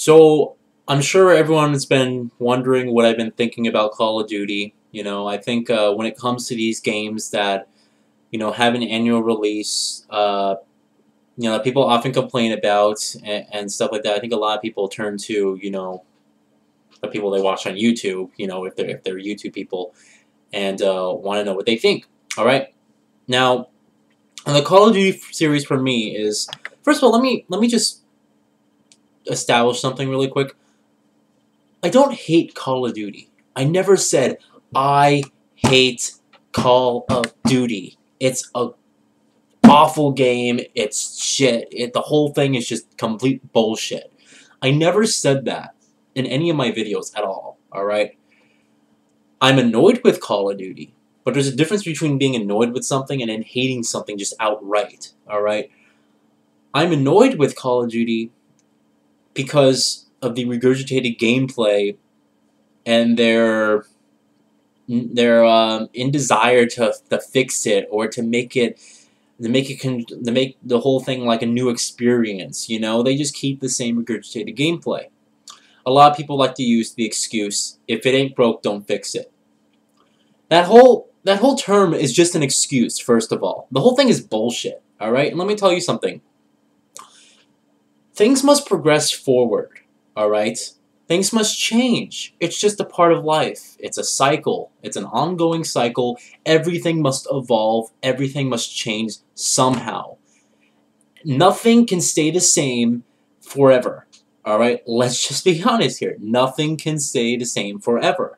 So I'm sure everyone's been wondering what I've been thinking about Call of Duty. I think when it comes to these games that have an annual release, that people often complain about and stuff like that. I think a lot of people turn to the people they watch on YouTube. If they're YouTube people and want to know what they think. All right. Now, the Call of Duty series for me is first of all let me just establish something really quick. I don't hate Call of Duty. I never said I hate Call of Duty. It's a awful game. It's shit. The whole thing is just complete bullshit. I never said that in any of my videos at all. Alright? I'm annoyed with Call of Duty. But there's a difference between being annoyed with something and then hating something just outright. Alright? I'm annoyed with Call of Duty because of the regurgitated gameplay and their desire to fix it or to make the whole thing like a new experience. They just keep the same regurgitated gameplay. A lot of people like to use the excuse, if it ain't broke, don't fix it. That whole term is just an excuse, first of all. The whole thing is bullshit, alright? And let me tell you something. Things must progress forward, alright? Things must change. It's just a part of life. It's a cycle. It's an ongoing cycle. Everything must evolve. Everything must change somehow. Nothing can stay the same forever. Alright? Let's just be honest here. Nothing can stay the same forever.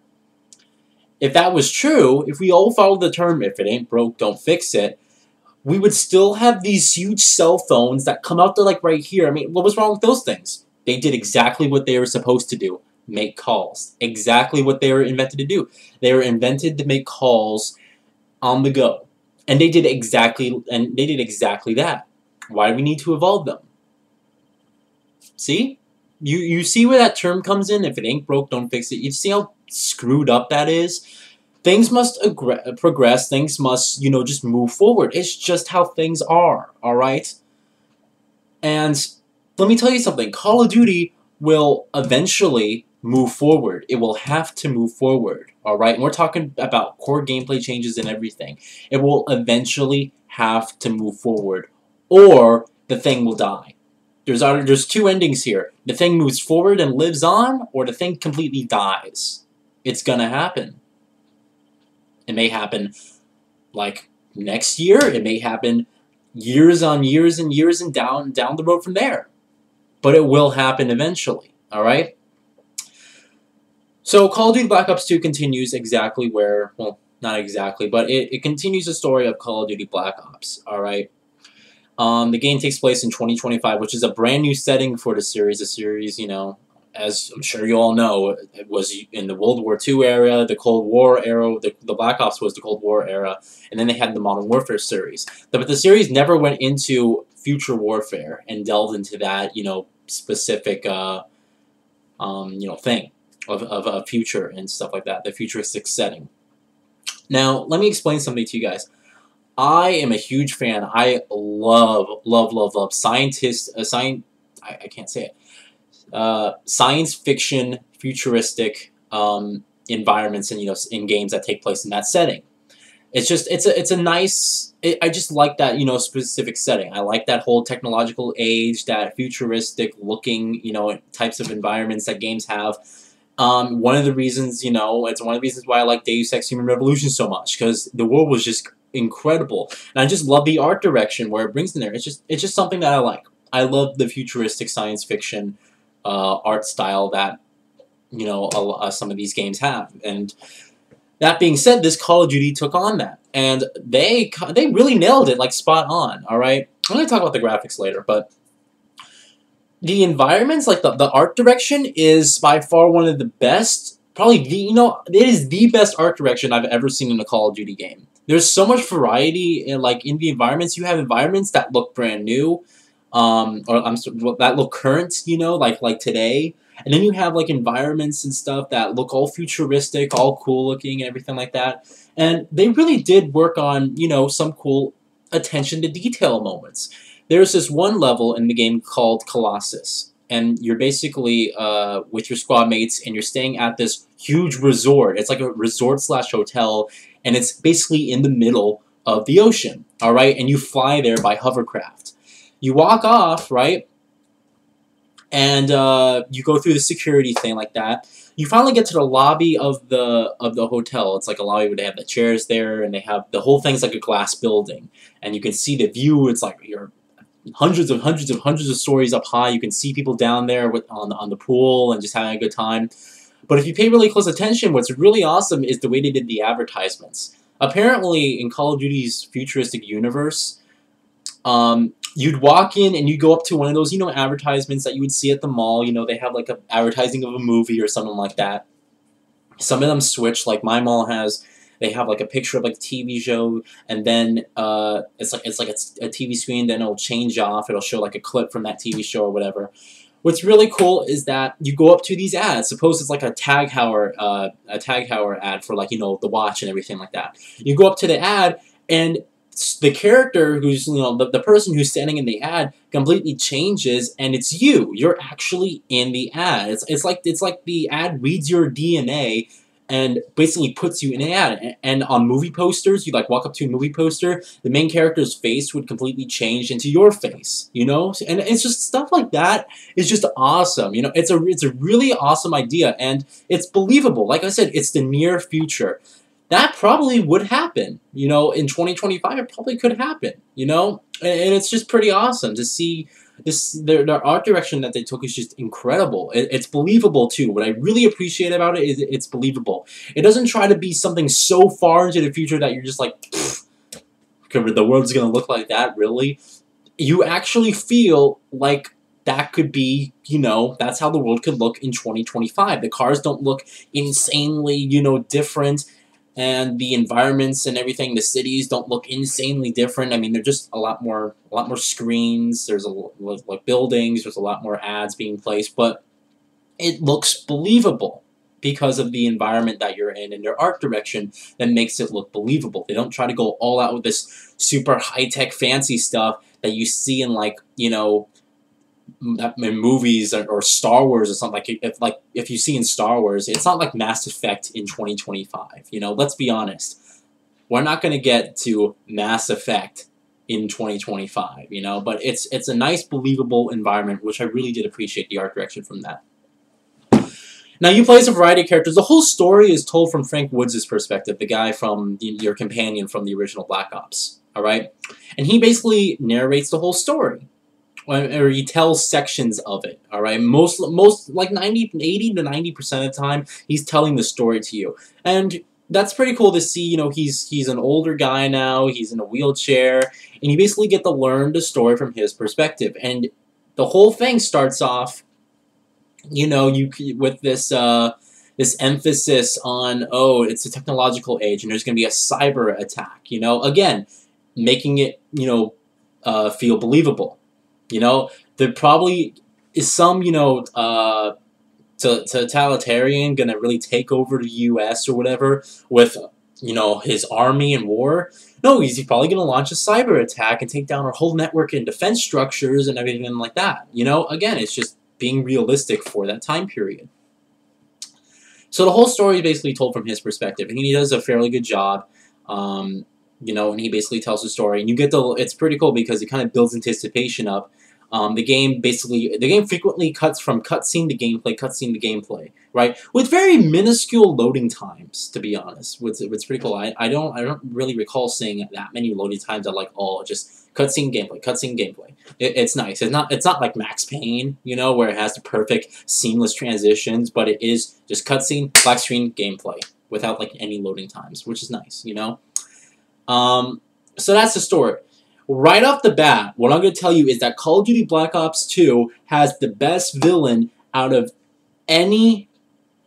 If that was true, if we all followed the term, if it ain't broke, don't fix it, we would still have these huge cell phones that come out to like right here. I mean, what was wrong with those things? They did exactly what they were supposed to do. Make calls. Exactly what they were invented to do. They were invented to make calls on the go. And they did exactly that. Why do we need to evolve them? See? You see where that term comes in? If it ain't broke, don't fix it. You see how screwed up that is? Things must progress. Things must, just move forward. It's just how things are, alright? And let me tell you something. Call of Duty will eventually move forward. It will have to move forward, alright? And we're talking about core gameplay changes and everything. It will eventually have to move forward, or the thing will die. There's two endings here. The thing moves forward and lives on, or the thing completely dies. It's gonna happen. It may happen, like, next year. It may happen years on years and years and down the road from there. But it will happen eventually, alright? So, Call of Duty Black Ops 2 continues exactly where, well, not exactly, but it continues the story of Call of Duty Black Ops, alright? The game takes place in 2025, which is a brand new setting for the series. The series, as I'm sure you all know, it was in the World War II era, the Cold War era. The Black Ops was the Cold War era, and then they had the Modern Warfare series. But the series never went into future warfare and delved into that, specific, thing of a future and stuff like that, the futuristic setting. Now, let me explain something to you guys. I am a huge fan. I love I can't say it. Science fiction, futuristic environments and in games that take place in that setting. It's just it's a nice. I just like that specific setting. I like that whole technological age, that futuristic looking types of environments that games have. One of the reasons it's one of the reasons why I like Deus Ex Human Revolution so much, because the world was just incredible, and I just love the art direction where it brings in there. It's just something that I like. I love the futuristic science fiction art style that some of these games have. And that being said, this Call of Duty took on that, and they really nailed it, like spot on. All right, I'm gonna talk about the graphics later, but the environments, like the art direction, is by far one of the best. Probably it is the best art direction I've ever seen in a Call of Duty game. There's so much variety in the environments. You have environments that look brand new, that look current, like today. And then you have like environments and stuff that look all futuristic, all cool looking and everything like that. And they really did work on, some cool attention to detail moments. There's this one level in the game called Colossus. and you're basically with your squad mates, and you're staying at this huge resort. It's like a resort slash hotel, and it's basically in the middle of the ocean. All right, and you fly there by hovercraft. You walk off, right, and you go through the security thing like that. You finally get to the lobby of the hotel. It's like a lobby where they have the chairs there, and they have the whole thing's like a glass building, and you can see the view. It's like you're hundreds of stories up high. You can see people down there on the pool and just having a good time. But if you pay really close attention, what's really awesome is the way they did the advertisements. Apparently, in Call of Duty's futuristic universe, you'd walk in and you go up to one of those, advertisements that you would see at the mall. They have like a advertising of a movie or something like that. Some of them switch, like my mall has. They have like a picture of like a TV show, and then it's like a TV screen. Then it'll change off. It'll show like a clip from that TV show or whatever. What's really cool is that you go up to these ads. Suppose it's like a Tag Heuer ad for like the watch and everything like that. You go up to the ad, and the character who's the person who's standing in the ad completely changes, and it's you. You're actually in the ad. It's like the ad reads your DNA and basically puts you in an ad. And on movie posters, you like walk up to a movie poster, the main character's face would completely change into your face, And it's just stuff like that is just awesome. It's a really awesome idea, and it's believable. Like I said, it's the near future. That probably would happen, in 2025. It probably could happen, and it's just pretty awesome to see this. Their art direction that they took is just incredible. It's believable too. What I really appreciate about it is it's believable. It doesn't try to be something so far into the future that you're just like, the world's gonna look like that, really? You actually feel like that could be, that's how the world could look in 2025. The cars don't look insanely, different. And the environments and everything, the cities don't look insanely different. I mean, they're just a lot more screens. There's like buildings. There's a lot more ads being placed, but it looks believable because of the environment that you're in and their art direction that makes it look believable. They don't try to go all out with this super high-tech fancy stuff that you see in like in movies or Star Wars or something. If you see in Star Wars, it's not like Mass Effect in 2025. Let's be honest. We're not going to get to Mass Effect in 2025. But it's a nice, believable environment, which I really did appreciate the art direction from that. Now, you play as a variety of characters. The whole story is told from Frank Woods' perspective, the guy from your companion from the original Black Ops. All right, and he basically narrates the whole story. Or he tells sections of it, all right? Most like 80 to 90% of the time, he's telling the story to you. And that's pretty cool to see, he's an older guy now, he's in a wheelchair, and you basically get to learn the story from his perspective. And the whole thing starts off, with this this emphasis on, it's a technological age, and there's going to be a cyber attack, again, making it, feel believable. There probably is some, totalitarian gonna really take over the U.S. or whatever with, his army and war. No, he's probably gonna launch a cyber attack and take down our whole network and defense structures and everything like that. Again, it's just being realistic for that time period. So the whole story is basically told from his perspective, and he does a fairly good job. And he basically tells the story, and it's pretty cool because it kind of builds anticipation up. The game frequently cuts from cutscene to gameplay, right? With very minuscule loading times, to be honest. It's pretty cool. I don't really recall seeing that many loading times. Just cutscene gameplay. It's nice. It's not like Max Payne, where it has the perfect seamless transitions, but it is just cutscene, black screen, gameplay without like any loading times, which is nice, So that's the story. Right off the bat, what I'm going to tell you is that Call of Duty Black Ops 2 has the best villain out of any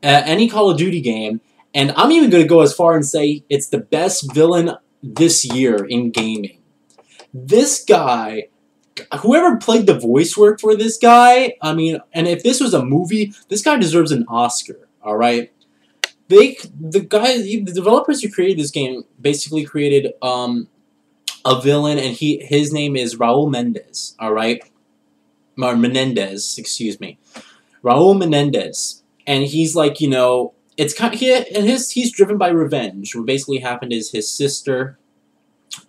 Call of Duty game, and I'm even going to go as far and say it's the best villain this year in gaming. This guy, whoever played the voice work for this guy, and if this was a movie, this guy deserves an Oscar, alright? The developers who created this game basically created a villain, and his name is Raul Mendez, alright? or Menendez, excuse me, Raul Menendez, and he's like, you know, it's kind of, he's driven by revenge. What basically happened is his sister,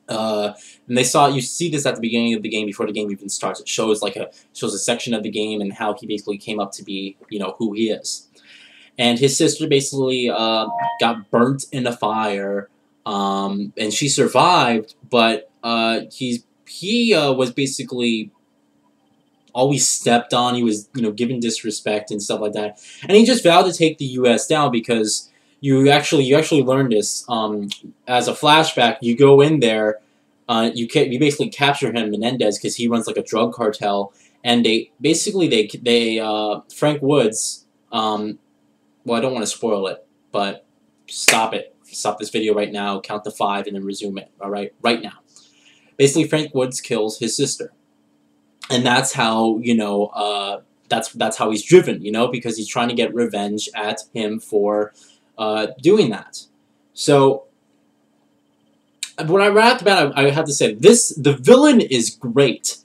and you see this at the beginning of the game before the game even starts. It shows a section of the game and how he basically came up to be, you know, who he is. And his sister basically got burnt in a fire, and she survived, but he was basically always stepped on. He was, you know, given disrespect and stuff like that. And he just vowed to take the U.S. down because you actually learn this as a flashback. You go in there, you basically capture him, Menendez, because he runs like a drug cartel, and they Frank Woods. Well, I don't want to spoil it, but stop it. Stop this video right now. Count to 5 and then resume it. All right, right now. Basically, Frank Woods kills his sister. And that's how, you know, that's how he's driven, you know, because he's trying to get revenge at him for doing that. So, when I wrapped about it, I have to say, the villain is great.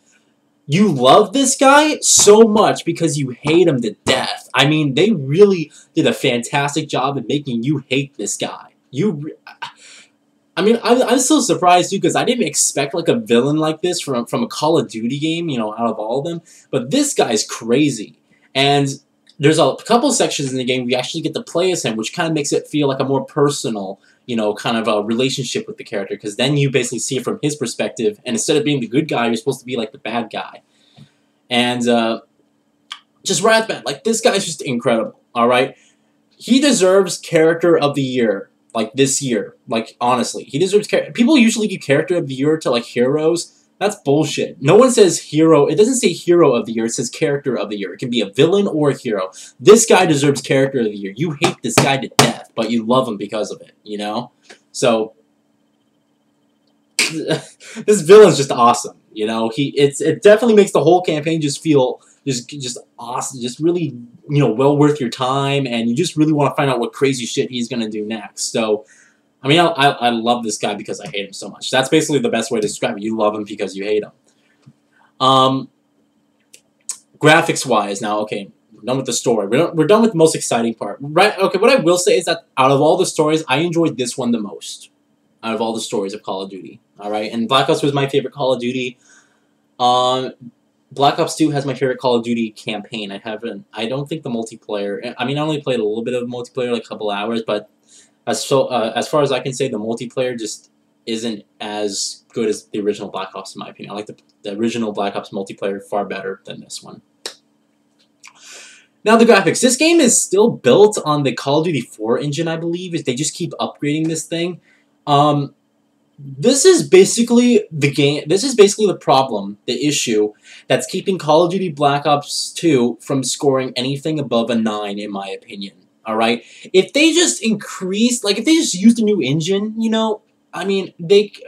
You love this guy so much because you hate him to death. I mean, they really did a fantastic job at making you hate this guy. I mean, I'm so surprised too because I didn't expect like a villain like this from a Call of Duty game, you know, out of all of them. But this guy's crazy, and there's a couple sections in the game we actually get to play as him, which kind of makes it feel like a more personal, you know, kind of a relationship with the character, because then you basically see it from his perspective, and instead of being the good guy, you're supposed to be like the bad guy. And just right off the bat, like, this guy's just incredible. All right, he deserves Character of the Year. Like, this year. Like, honestly. He deserves people usually give Character of the Year to, like, heroes. That's bullshit. No one says hero. It doesn't say Hero of the Year. It says Character of the Year. It can be a villain or a hero. This guy deserves Character of the Year. You hate this guy to death, but you love him because of it, you know? So, this villain's just awesome, you know? It definitely makes the whole campaign just feel just awesome, just really, you know, well worth your time, and you just really want to find out what crazy shit he's gonna do next. So, I mean, I love this guy because I hate him so much. That's basically the best way to describe it. You love him because you hate him. Graphics-wise, now, okay, we're done with the story. We're done with the most exciting part, right? Okay, what I will say is that out of all the stories, I enjoyed this one the most. Out of all the stories of Call of Duty, all right, and Black Ops was my favorite Call of Duty. Black Ops 2 has my favorite Call of Duty campaign. I don't think the multiplayer, I mean, I only played a little bit of multiplayer, like a couple hours, but as far as I can say, the multiplayer just isn't as good as the original Black Ops, in my opinion. I like the original Black Ops multiplayer far better than this one. Now, the graphics. This game is still built on the Call of Duty 4 engine, I believe. They just keep upgrading this thing. This is basically the game. This is basically the problem, the issue that's keeping Call of Duty Black Ops 2 from scoring anything above a 9, in my opinion. All right, if they just increased, like if they just used a new engine, you know, I mean,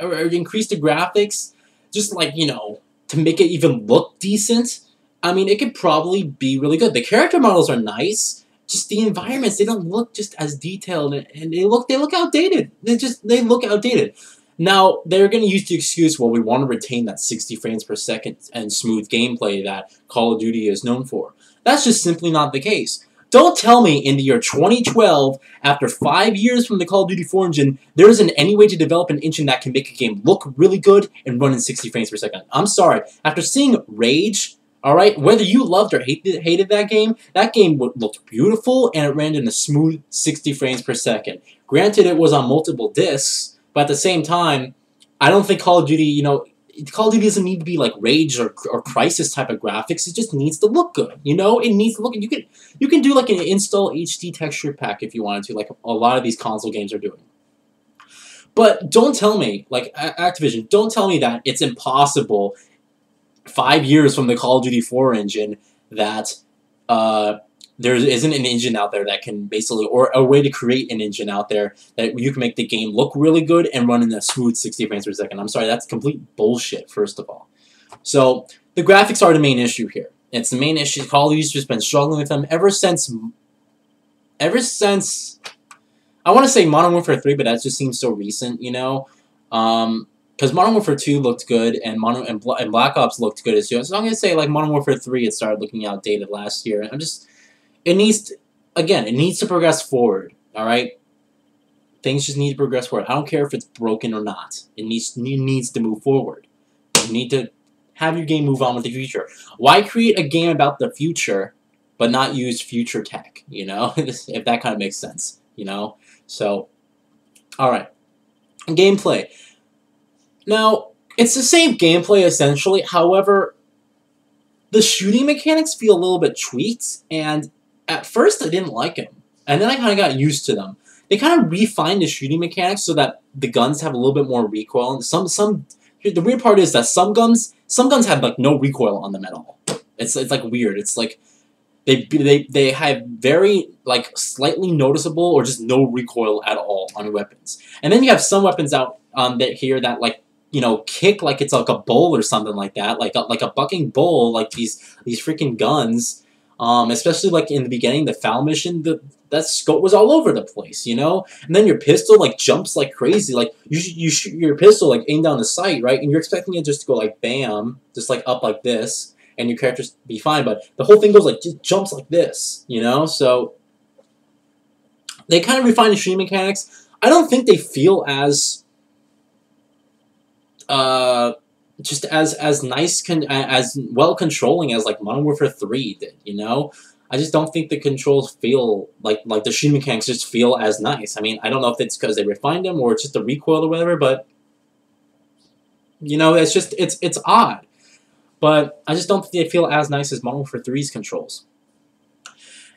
or increased the graphics, just like, you know, to make it even look decent. I mean, it could probably be really good. The character models are nice. Just the environments, they don't look just as detailed, and they look outdated. They look outdated. Now, they're going to use the excuse, well, we want to retain that 60 frames per second and smooth gameplay that Call of Duty is known for. That's just simply not the case. Don't tell me in the year 2012, after 5 years from the Call of Duty 4 engine, there isn't any way to develop an engine that can make a game look really good and run in 60 frames per second. I'm sorry. After seeing Rage, alright, whether you loved or hated that game looked beautiful and it ran in a smooth 60 frames per second. Granted, it was on multiple discs, but at the same time, I don't think Call of Duty, you know, Call of Duty doesn't need to be like Rage or Crisis type of graphics. It just needs to look good, you know? It needs to look, you can do like an install HD texture pack if you wanted to, like a lot of these console games are doing. But don't tell me, like Activision, don't tell me that it's impossible 5 years from the Call of Duty 4 engine that there isn't an engine out there that can basically, or a way to create an engine out there that you can make the game look really good and run in a smooth 60 frames per second. I'm sorry, that's complete bullshit, first of all. So, the graphics are the main issue here. It's the main issue. Call of Duty's just been struggling with them ever since, I want to say Modern Warfare 3, but that just seems so recent, you know? because Modern Warfare 2 looked good, and and Black Ops looked good as well. So I'm gonna say like Modern Warfare 3, it started looking outdated last year. It needs to, again, it needs to progress forward. All right, things just need to progress forward. I don't care if it's broken or not. It needs to move forward. You need to have your game move on with the future. Why create a game about the future, but not use future tech? You know, if that kind of makes sense. You know, so all right, gameplay. Now, it's the same gameplay essentially, however, the shooting mechanics feel a little bit tweaked, and at first I didn't like them, and then I kind of got used to them. They kind of refined the shooting mechanics so that the guns have a little bit more recoil. And the weird part is that some guns have like no recoil on them at all. It's like weird. It's like they have very like slightly noticeable or just no recoil at all on weapons. And then you have some weapons out that like, you know, kick like it's like a bull or something like that, like a bucking bull, like these freaking guns. Especially like in the beginning, the foul mission, that scope was all over the place, you know. And then your pistol like jumps like crazy. Like you shoot your pistol like aim down the sight, right? And you're expecting it just to go like bam, just like up like this, and your character's be fine. But the whole thing goes like just jumps like this, you know. So they kind of refine the shooting mechanics. I don't think they feel as just as nice as well controlling as like Modern Warfare 3 did, you know? I just don't think the controls feel like the shooting mechanics just feel as nice. I mean, I don't know if it's because they refined them or it's just the recoil or whatever, but you know, it's just it's odd. But I just don't think they feel as nice as Modern Warfare 3's controls.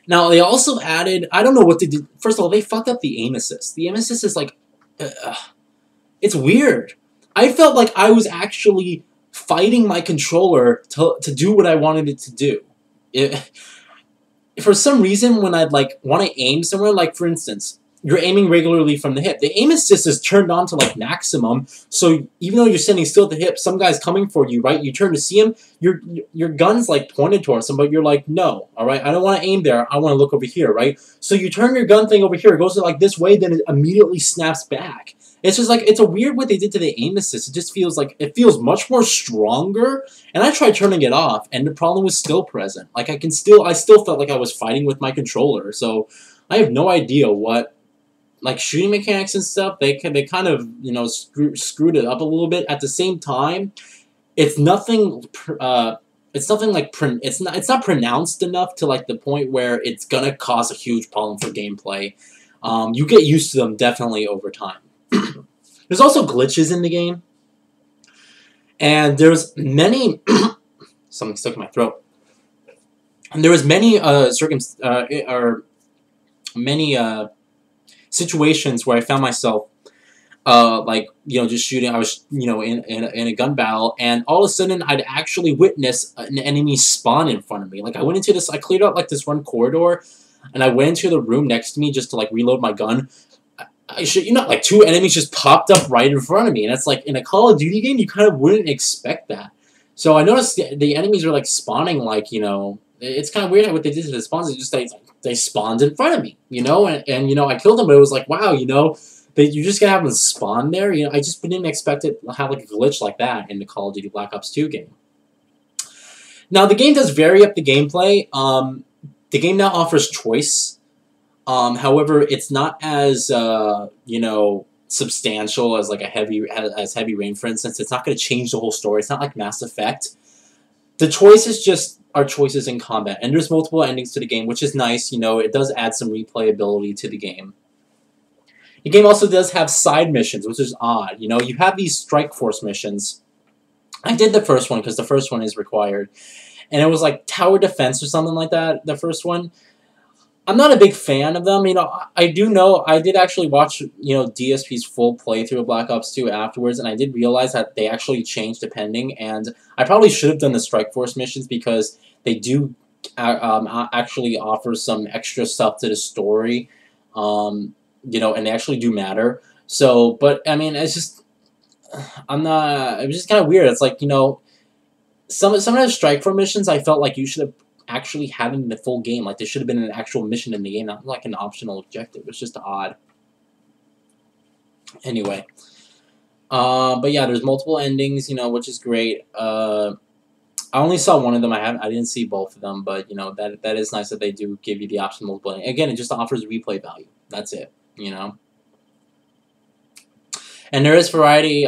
Now, they also added, I don't know what they did. First of all, they fucked up the aim assist. The aim assist is like, it's weird. I felt like I was actually fighting my controller to do what I wanted it to do. For some reason, when I'd like want to aim somewhere, like for instance, you're aiming regularly from the hip. The aim assist is turned on to like maximum, so even though you're standing still at the hip, some guy's coming for you, right? You turn to see him, your gun's like pointed towards him, but you're like, no, all right, I don't want to aim there, I want to look over here, right? So you turn your gun thing over here, it goes like this way, then it immediately snaps back. It's just like, it's a weird what they did to the aim assist. It just feels like, it feels much more stronger, and I tried turning it off, and the problem was still present. Like, I still felt like I was fighting with my controller, so I have no idea what, like, shooting mechanics and stuff, they kind of, you know, screwed it up a little bit. At the same time, it's nothing like, it's not pronounced enough to, like, the point where it's gonna cause a huge problem for gameplay. You get used to them definitely over time. There's also glitches in the game, and there's many something stuck in my throat. And there was many situations where I found myself like, you know, just shooting. I was, you know, in a gun battle, and all of a sudden I'd actually witness an enemy spawn in front of me. Like, I cleared out like this one corridor, and I went into the room next to me just to like reload my gun. I shit you not, like 2 enemies just popped up right in front of me, and it's like in a Call of Duty game you kind of wouldn't expect that. So I noticed the enemies are like spawning, like, you know, it's kind of weird what they did to the spawns. It's just they spawned in front of me, you know, and you know, I killed them, but it was like, wow, you know, you just gotta have them spawn there. You know, I just didn't expect it to have like a glitch like that in the Call of Duty Black Ops 2 game. Now the game does vary up the gameplay. The game now offers choice. However, it's not as you know, substantial as like Heavy Rain, for instance. It's not going to change the whole story. It's not like Mass Effect. The choices just are choices in combat, and there's multiple endings to the game, which is nice. You know, it does add some replayability to the game. The game also does have side missions, which is odd. You know, you have these Strike Force missions. I did the first one because the first one is required, and it was like tower defense or something like that. The first one. I'm not a big fan of them. You know, I did actually watch, you know, DSP's full playthrough of Black Ops 2 afterwards, and I did realize that they actually changed depending, and I probably should have done the Strike Force missions because they do actually offer some extra stuff to the story, you know, and they actually do matter. So, but, I mean, it's just, it was just kind of weird. It's like, you know, some of the Strike Force missions I felt like you should have actually having the full game. Like, there should have been an actual mission in the game, not like an optional objective. It's just odd. Anyway. But yeah, there's multiple endings, which is great. I only saw one of them. I didn't see both of them, but that is nice that they do give you the option of multiple endings. Again, it just offers replay value. That's it. And there is variety.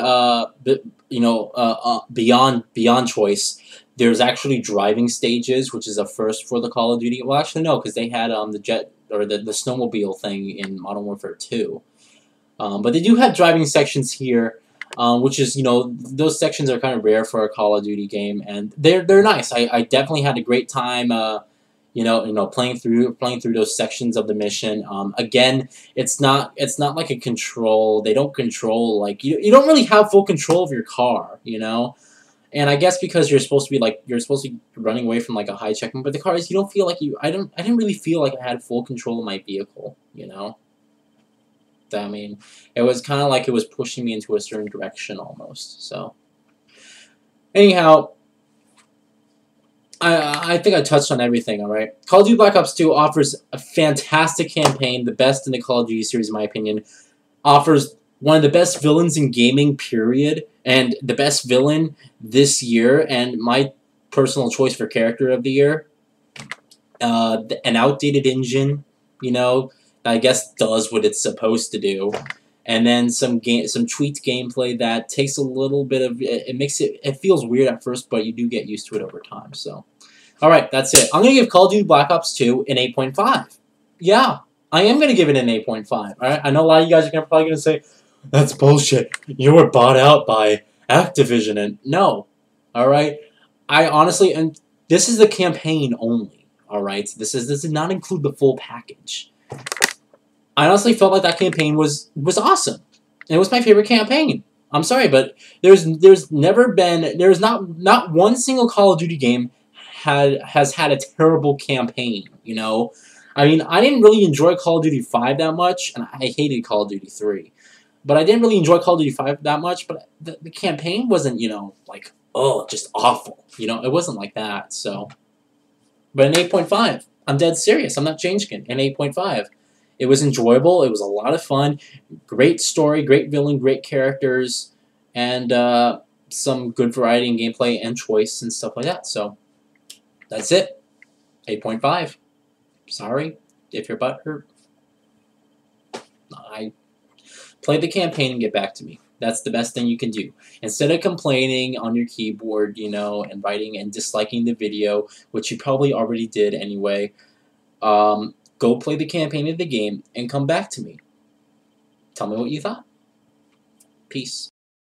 Beyond choice. There's actually driving stages, which is a first for the Call of Duty. Well, actually no, because they had the jet or the snowmobile thing in Modern Warfare 2. But they do have driving sections here, which is those sections are kind of rare for a Call of Duty game, and they're nice. I definitely had a great time. Playing through those sections of the mission. Again, it's not like a control. They don't control like you don't really have full control of your car. And I guess because you're supposed to be running away from like a high checkpoint, but the car is you don't feel like you. I didn't really feel like I had full control of my vehicle. I mean, it was kind of like it was pushing me into a certain direction almost. So, anyhow, I think I touched on everything, alright? Call of Duty Black Ops 2 offers a fantastic campaign, the best in the Call of Duty series, in my opinion. Offers one of the best villains in gaming, period, and the best villain this year, and my personal choice for character of the year. An outdated engine, I guess does what it's supposed to do. And then some tweaked gameplay that takes a little bit of it feels weird at first, but you do get used to it over time. So, all right, that's it. I'm gonna give Call of Duty Black Ops 2 an 8.5. Yeah, I am gonna give it an 8.5. All right, I know a lot of you guys are probably gonna say that's bullshit. You were bought out by Activision, and no, all right. I honestly, and this is the campaign only. All right, this does not include the full package. I honestly felt like that campaign was awesome. It was my favorite campaign. I'm sorry, but there's not one single Call of Duty game has had a terrible campaign. I mean, I didn't really enjoy Call of Duty 5 that much, and I hated Call of Duty 3. But I didn't really enjoy Call of Duty 5 that much, but the campaign wasn't, like, oh, just awful. It wasn't like that, so. But an 8.5. I'm dead serious. I'm not changing it. An 8.5. It was enjoyable. It was a lot of fun. Great story, great villain, great characters, and some good variety in gameplay and choice and stuff like that. So, that's it. 8.5. Sorry if your butt hurt. I play the campaign and get back to me. That's the best thing you can do. Instead of complaining on your keyboard, and writing and disliking the video, which you probably already did anyway, go play the campaign of the game and come back to me. Tell me what you thought. Peace.